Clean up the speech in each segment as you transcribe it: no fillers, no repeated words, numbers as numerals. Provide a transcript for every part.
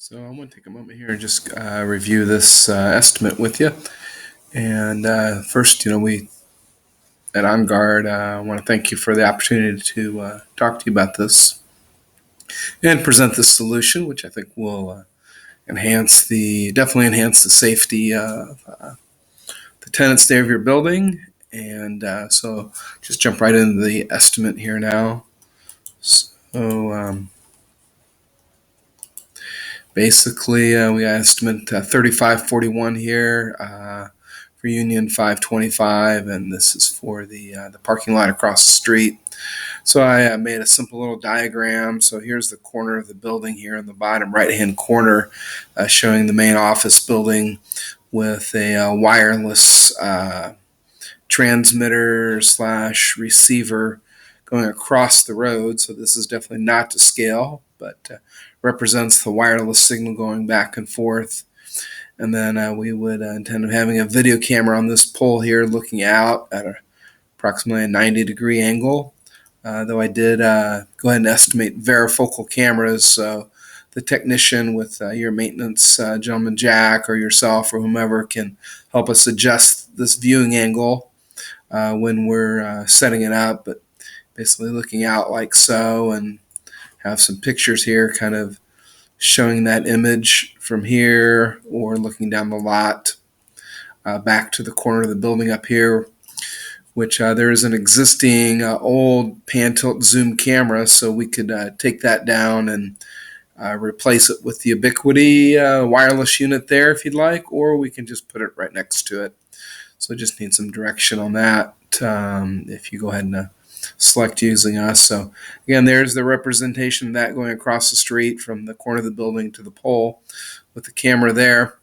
So I'm going to take a moment here and just review this estimate with you. And first, we at On Guard want to thank you for the opportunity to talk to you about this and present this solution, which I think will definitely enhance the safety of the tenants there of your building. And so just jump right into the estimate here now. So basically, we estimate 3541 here for Union 525, and this is for the parking lot across the street. So I made a simple little diagram. So here's the corner of the building here in the bottom right-hand corner, showing the main office building with a wireless transmitter slash receiver going across the road. So this is definitely not to scale, but represents the wireless signal going back and forth. And then we would intend on having a video camera on this pole here looking out at approximately a 90-degree angle. Though I did go ahead and estimate varifocal cameras, so the technician with your maintenance gentleman Jack or yourself or whomever can help us adjust this viewing angle when we're setting it up, but basically looking out like so, and have some pictures here kind of showing that image from here or looking down the lot back to the corner of the building up here, which there is an existing old pan-tilt zoom camera, so we could take that down and replace it with the Ubiquiti wireless unit there if you'd like, or we can just put it right next to it. So just need some direction on that if you go ahead and select using us. So again, there's the representation of that going across the street from the corner of the building to the pole with the camera there.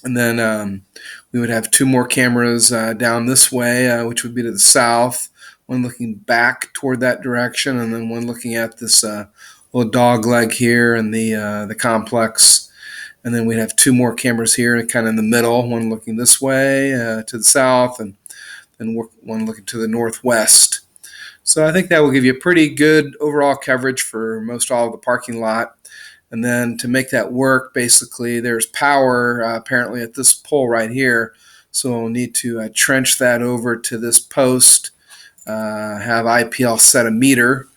And then we would have two more cameras down this way, which would be to the south, one looking back toward that direction, and then one looking at this little dog leg here in the complex. And then we'd have two more cameras here kind of in the middle, one looking this way to the south, and then one looking to the northwest. So I think that will give you a pretty good overall coverage for most all of the parking lot. And then to make that work, basically, there's power apparently at this pole right here. So we'll need to trench that over to this post, have IPL set a meter,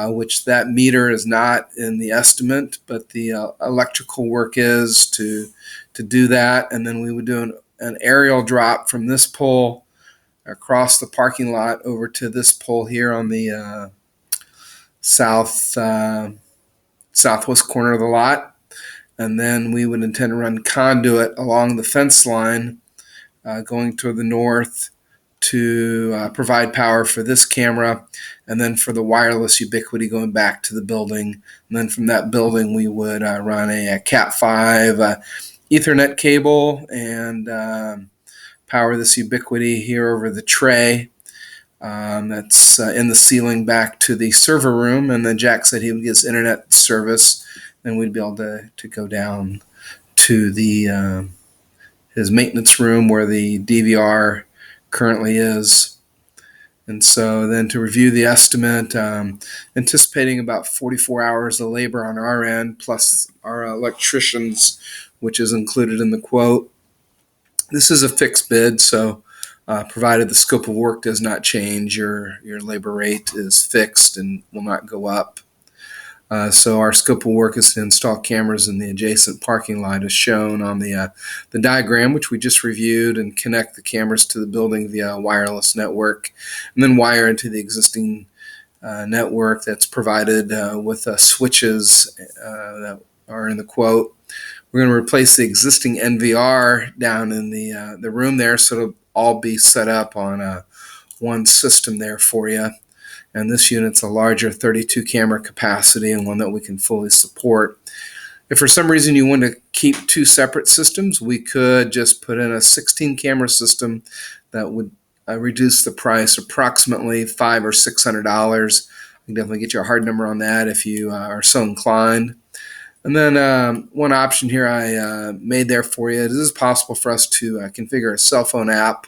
which that meter is not in the estimate, but the electrical work is to do that. And then we would do an aerial drop from this pole across the parking lot over to this pole here on the southwest corner of the lot. And then we would intend to run conduit along the fence line going toward the north to provide power for this camera, and then for the wireless Ubiquiti going back to the building. And then from that building, we would run a Cat5 Ethernet cable and power this Ubiquiti here over the tray that's in the ceiling back to the server room. And then Jack said he would get his internet service, and we'd be able to go down to the his maintenance room where the DVR currently is. And so then to review the estimate, anticipating about 44 hours of labor on our end, plus our electricians, which is included in the quote. This is a fixed bid, so provided the scope of work does not change, your labor rate is fixed and will not go up. So our scope of work is to install cameras in the adjacent parking lot as shown on the diagram, which we just reviewed, and connect the cameras to the building via a wireless network, and then wire into the existing network that's provided with switches that are in the quote. We're going to replace the existing NVR down in the room there, so it'll all be set up on one system there for you. And this unit's a larger 32 camera capacity and one that we can fully support. If for some reason you want to keep two separate systems, we could just put in a 16 camera system that would reduce the price approximately $500 or $600. I can definitely get you a hard number on that if you are so inclined. And then one option here I made there for you, it is possible for us to configure a cell phone app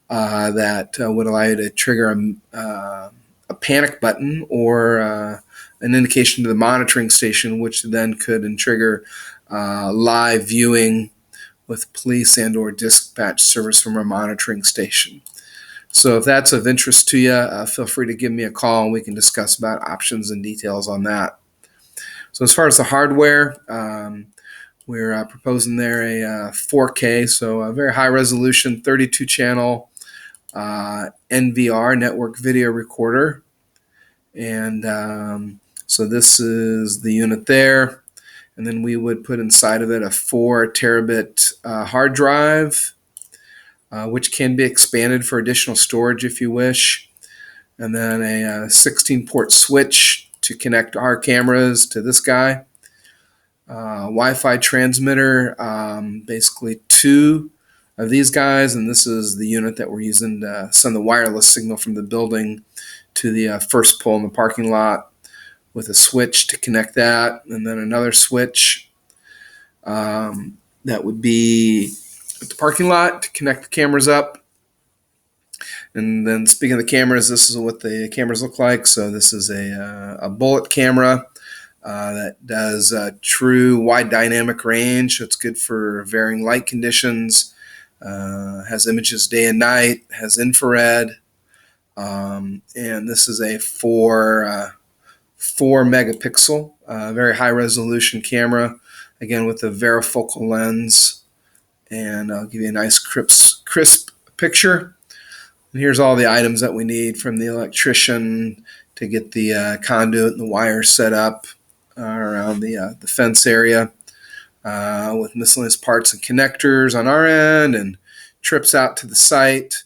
that would allow you to trigger a panic button or an indication to the monitoring station, which then could trigger live viewing with police and or dispatch service from our monitoring station. So if that's of interest to you, feel free to give me a call and we can discuss about options and details on that. So as far as the hardware, we're proposing there a 4K, so a very high resolution 32 channel NVR, network video recorder. And so this is the unit there. And then we would put inside of it a 4 terabit hard drive, which can be expanded for additional storage if you wish. And then a 16-port switch to connect our cameras to this guy. Wi-Fi transmitter, basically 2 of these guys, and this is the unit that we're using to send the wireless signal from the building to the first pole in the parking lot, with a switch to connect that, and then another switch that would be at the parking lot to connect the cameras up. And then speaking of the cameras, this is what the cameras look like. So this is a bullet camera that does true wide dynamic range. So it's good for varying light conditions. Has images day and night. Has infrared. And this is a 4 megapixel, very high resolution camera. Again, with a varifocal lens. And I'll give you a nice crisp picture. And here's all the items that we need, from the electrician to get the conduit and the wires set up around the fence area, with miscellaneous parts and connectors on our end, and trips out to the site.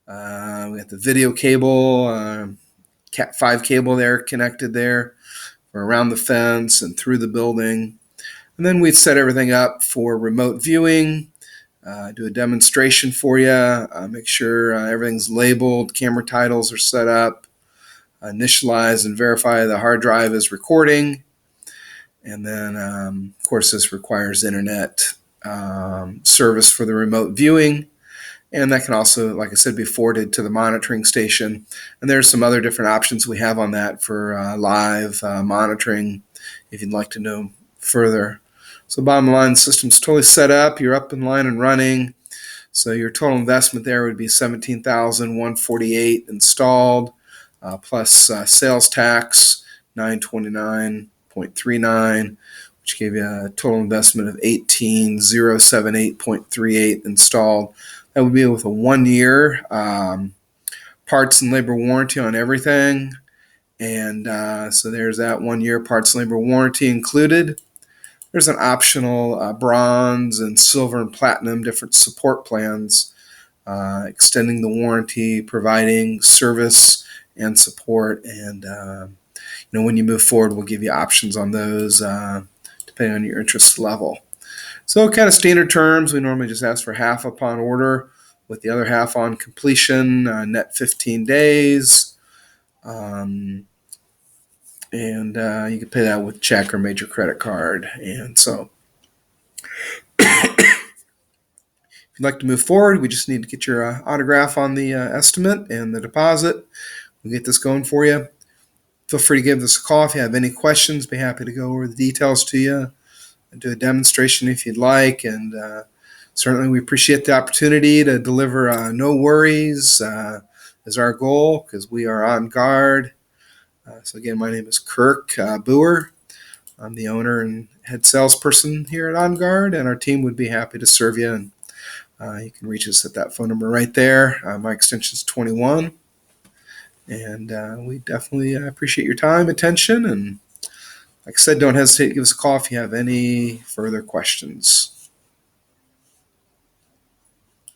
We got the video cable, Cat 5 cable there connected there for around the fence and through the building. And then we'd set everything up for remote viewing. Do a demonstration for you, make sure everything's labeled, camera titles are set up, initialize and verify the hard drive is recording. And then, of course, this requires internet service for the remote viewing. And that can also, like I said, be forwarded to the monitoring station. And there's some other different options we have on that for live monitoring if you'd like to know further. So bottom line, the system's totally set up. You're up in line and running. So your total investment there would be $17,148 installed, plus sales tax, $929.39, which gave you a total investment of $18,078.38 installed. That would be with a 1-year parts and labor warranty on everything. And so there's that 1-year parts and labor warranty included. There's an optional bronze and silver and platinum different support plans, extending the warranty, providing service and support. And when you move forward, we'll give you options on those depending on your interest level. So kind of standard terms, we normally just ask for half upon order, with the other half on completion, net 15 days. And you can pay that with check or major credit card. And so if you'd like to move forward, we just need to get your autograph on the estimate and the deposit. We'll get this going for you. Feel free to give us a call if you have any questions. Be happy to go over the details to you and do a demonstration if you'd like. And certainly we appreciate the opportunity to deliver no worries is our goal, because we are on guard. So again, my name is Kirk Boer. I'm the owner and head salesperson here at On Guard, and our team would be happy to serve you. And you can reach us at that phone number right there. My extension is 21. And we definitely appreciate your time, attention, and like I said, don't hesitate to give us a call if you have any further questions.